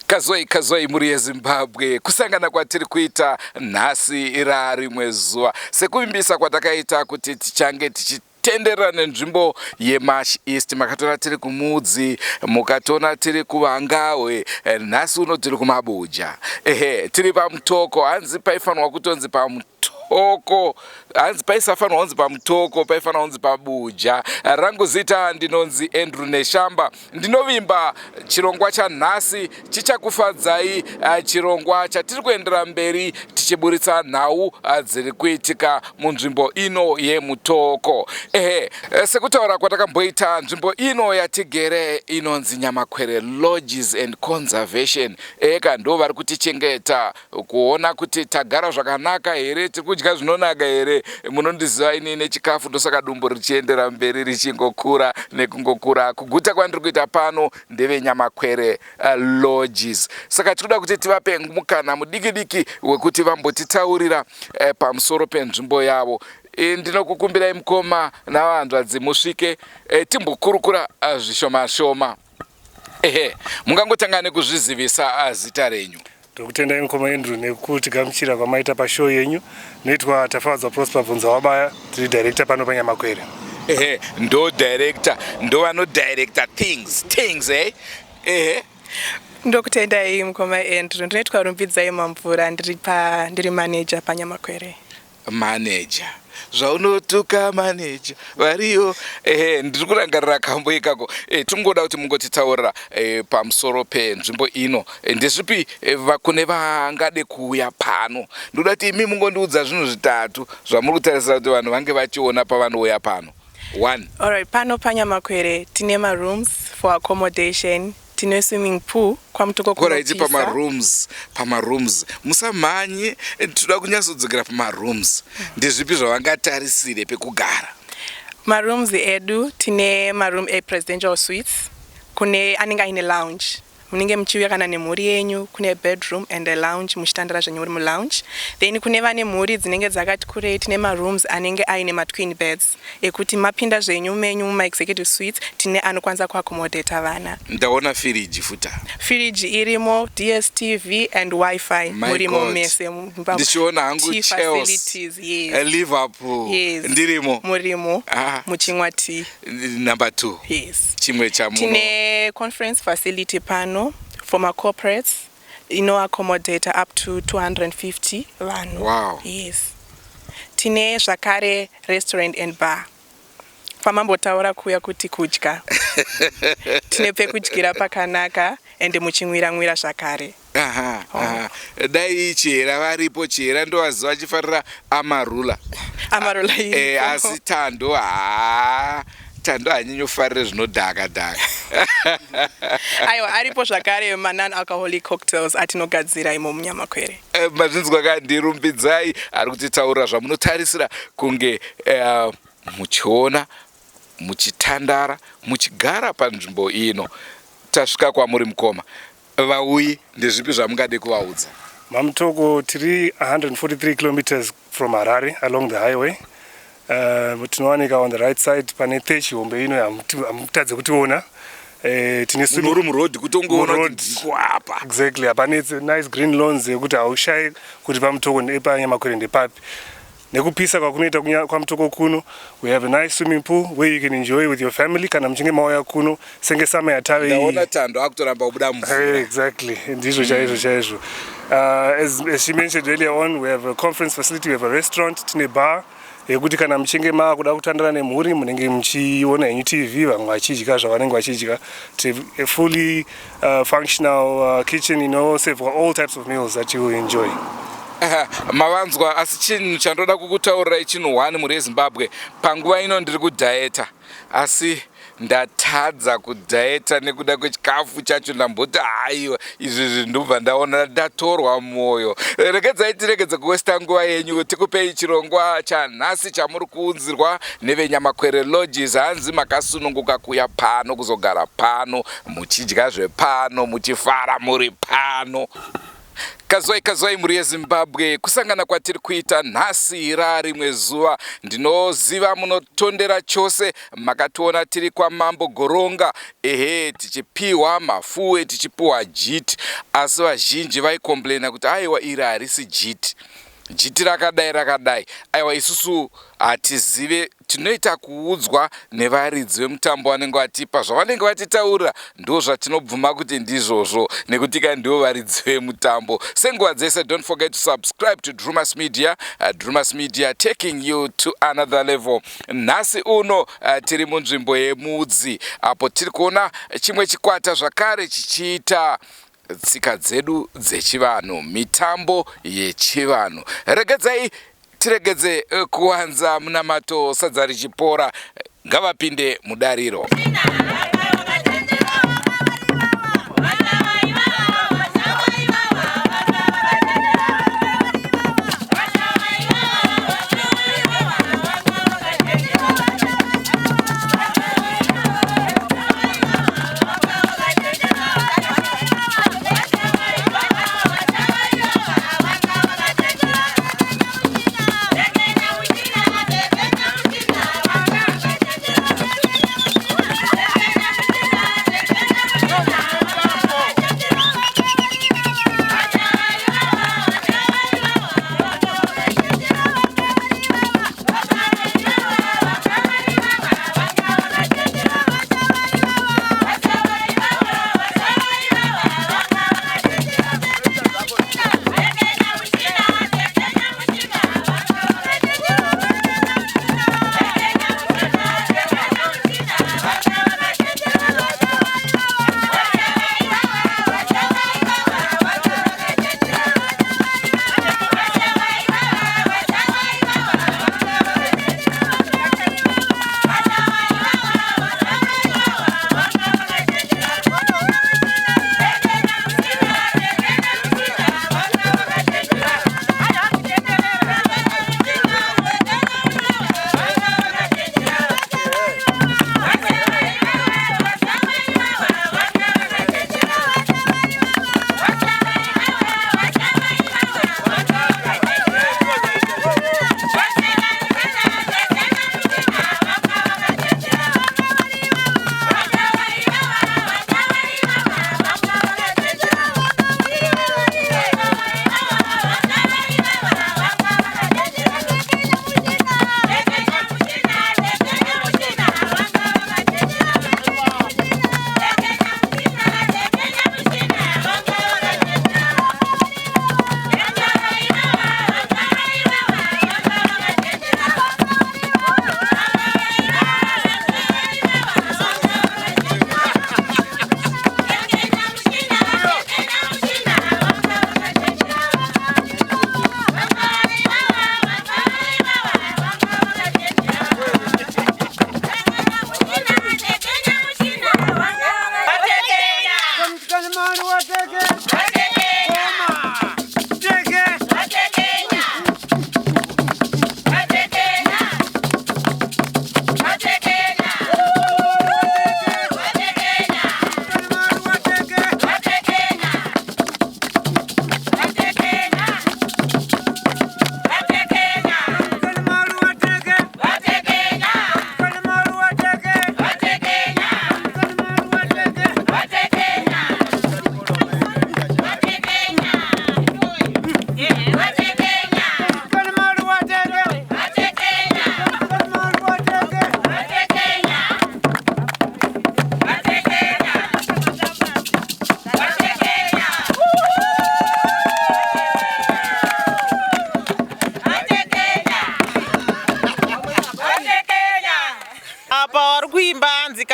Kazoi muri yeZimbabwe kusangana kwatiri kuita nhasi rimwe zuva sekuvimbisa kwatakaita kuti tichange tichitenderera nenzvimbo yeMarsh East. Makatona tiri kumudzi, mukatona tiri kuVangahwe, nhasi uno tiri kumabuja. Tiri pamutoko, hanzi paifanwa kutonzi pamutoko, hanzi paisafanwa kunzi pamutoko, paifanwa kunzi pabuja. Rangu zita ndinonzi Andrew Neshamba. Ndinovimba chirongwa chanhasi chichakufadzai, chirongwa chatiri kuendera mberi tichiburitsa nhau dziri kuitika munzvimbo ino yemutoko. Sekutaura kwatakamboita nzvimbo ino yatigere inonzi Nyamakwere Lodges and Conservation. Ndo vari kutichengeta kuona kuti tagara zvakanaka here, tiri kudya zvinonaka here. Munondiziva ini nechikafu ndosaka dumbu richiendera mberi richingokura nekungokura. Kuguta kwandiri kuita pano ndeve Nyamakwere Lodges. Saka tinoda kuti tivape mukana mudiki wekuti vambotitaurira pamusoro penzvimbo yavo. Ndinokukumbirai mukoma navanzvadzi musvike timbokurukura zvishoma. Mungangotanga nekuzvizivisa zita renyu. Ndokutendai mukoma Andrew nekuti gamuchira kwamaita pashow yenyu. Noitwa Tafadzwa Prosper Bvunzawabaya, tiri director pano paNyamakwere. Ndo director, ndo vano director things. Ndokutendai mukoma Andrew, ndinoitwa Rumbidzai Mamvura, ndiri manager paNyamakwere. Manager zvaunotuka manager variyo. Ndiri kurangarira kambo ikako. Tingoda kuti mungotitaurira pamusoro penzvimbo ino. Ndezvipi kune vangade kuuya pano? Ndoda kuti imi mungondiudza zvinhu zvitatu zvamuri kutarisira kuti vanhu vange vachiona pavanouya pano. 1. Alright, pano paNyamakwere tine rooms for accommodation. Tine swimming pool kwa mtoko kunopisa. Pama-rooms. Musamhanye, tinoda kunyatsodzokera pama-rooms. Ndezvipi zvavangatarisire pekugara? Ma-rooms edu, tine ma-room presidential suites. Kune anenge aine lounge. Munenge muchiuya kana nemhuri yenyu, kune bedroom and a lounge, muchitandara zvenyu muri mu-lounge. Then kune vane mhuri dzinenge dzakati kurei, tine ma-rooms anenge aine ma-twin beds. Ekuti mapinda zvenyu menyu muma-executive suites, tine anokwanisa kuaccommodata vana. Ndaona firiji futa. Firiji irimo, DSTV and Wi-Fi. Murimo mese. Ndichiona hangu Chelsea. Yes. Liverpool. Yes. Ndirimo. Murimo. Muchimwa tea. Number 2. Yes. Chimwe chamuno. Tine conference facility pano. For my corporates, accommodate up to 250 vanhu. Wow. Yes. Tine zvakare restaurant and bar. Pamambotaura kuya kuti kudya. Tine pekudyira pakanaka ende muchimwira zvakare. Dai chera varipo, chera ndo vaziva chifarira amarula. Amarula asi Tando hanyinyofarire zvinodhaka. Aiwa, aripo zvakare non-alcoholic cocktails atinogadzira imo muNyamakwere. Mazvinzwa kandirumbidzai ari kutitaurira zvamunotarisira kunge muchiona, muchitandara, muchigara panzvimbo ino. Tasvika kwamuri mukoma. Vauyi ndezvipi zvamungade kuvaudza? Mamutoko tiri 143 kilometers from Harare along the highway. Tinowanika on the right side pane techi hombe ino yamutadze kutiona. Tine swimming road kutongoona apa. Exactly. Apane nice green lawns yekuti haushai kuti pamutoko nepaNyamakwere ndepapi. Nekupisa kwakunoita kwamutoko kuno, we have a nice swimming pool where you can enjoy with your family kana muchinge mauya kuno senge summer yatave. Ndaona Tando akutoramba kubuda mvura. Exactly. Ndizvo chaizvo. As she mentioned earlier on, we have a conference facility, we have a restaurant, tine bar. Yekuti kana muchinge makuda kutandara nemhuri munenge muchiona henyu TV vamwe vachidya zvavanenge vachidya. A fully functional kitchen, serve for all types of meals that you will enjoy. Mavanzwa, asi chinhu chandoda kukutaurirai chinhu 1 muri yeZimbabwe. Panguva ino ndiri kudhaeta, asi ndatadza kudhaeta nekuda kwechikafu chacho. Ndamboti haiwa izvi ndobva ndaona ndatorwa mwoyo. Regedzai tiregedze kuwesta nguva yenyu. Tikupei chirongwa chanhasi chamuri kuunzirwa neveNyamakwere Lodges. Hanzi makasununguka kuya pano, kuzogara pano, muchidya zvepano, muchifara muri pano. Kazwai muri yeZimbabwe, kusangana kwatiri kuita nhasi rimwe zuva. Ndinoziva munotondera chose, makationa tiri kwa Mambo Goronga, tichipiwa mafuwe, tichipiwa Jiti, asi vazhinji vaikomplaina kuti aiwa iri harisi Jiti. Jiti rakadai. Aiwa isusu hatizive, tinoita kuudzwa nevaridzi vemutambo vanenge vatipa zvavanenge vatitaura ndo zvatinobvuma kuti ndizvozvo nekuti ndivo varidzi vemutambo. Senguva dzese, don't forget to subscribe to Drewmas Media. Drewmas Media taking you to another level. Nhasi uno tiri munzvimbo yemudzi apo tiri kuona chimwe chikwata zvakare chichiita tsika dzedu dzechivanhu, mitambo yechivanhu. Regedzai tiregedze kuwanza munamato sadza richipora, ngavapinde mudariro.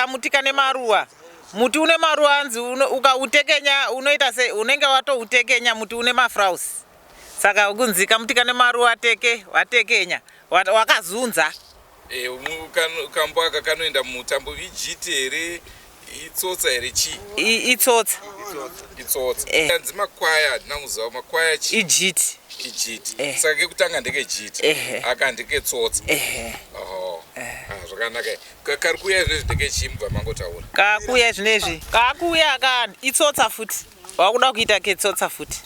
Mutika nemaruwa. Muti une maruwa anzi ukautekenya unoita se unenge watoutekenya muti une mafrausi. Saka kunzika mutika nemaruwa watekenya wakazunza. Ukambo akanoenda mutambo vijiti here itsotsa here chi? Itsotsa. Anzi makwaya ndinauzawo makwaya chi? Ijiti. Saka kekutanga ndeke Jiti. Aka ndeke Tsotsa. Zvakanaka. Karikuya zvinezvi ndeke chimbwa mangotaura. Kakuya zvinezvi. Kakuya itsotsa futi. wakuda kuita ketsotsa futi.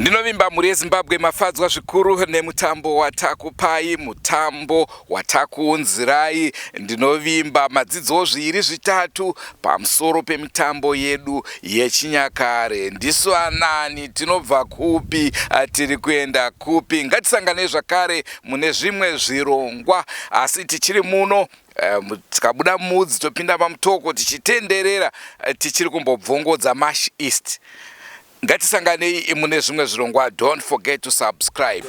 Ndinovimba muri yeZimbabwe mafadzwa zvikuru nemutambo watakupai, mutambo watakuunzirai. Ndinovimba madzidzo zviri zvitatu pamusoro pemitambo yedu yechinyakare. Ndisu anani, tinobva kupi, tiri kuenda kupi? Ngatisangane zvakare mune zvimwe zvirongwa, asi tichiri muno tikabuda mudzi topinda pamutoko tichitenderera tichiri kumbobvongodza Mash East. Ngatisanganei mune zvimwe zvirongwa. Don't forget to subscribe.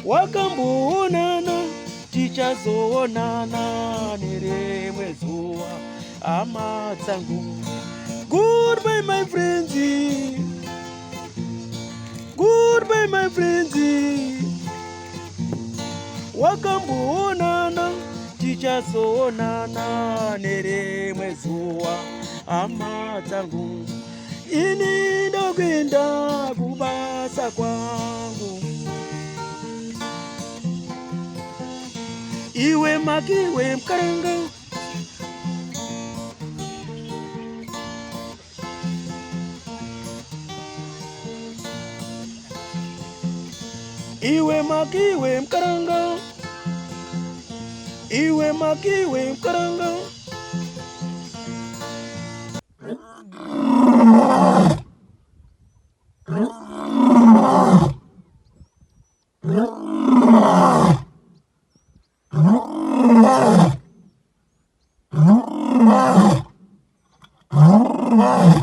Wakamboonana tichazoonana nerimwe zuwa hama dzangu. Goodbye my friends, goodbye my friends. Wakamboonana tichazoonana nerimwe zuwa hama dzangu. Ini ndokwenda kubasa kwangu. Iwe makiwe mkaranga, iwe makiwe mkaranga, iwe makiwe mkaranga. Wow.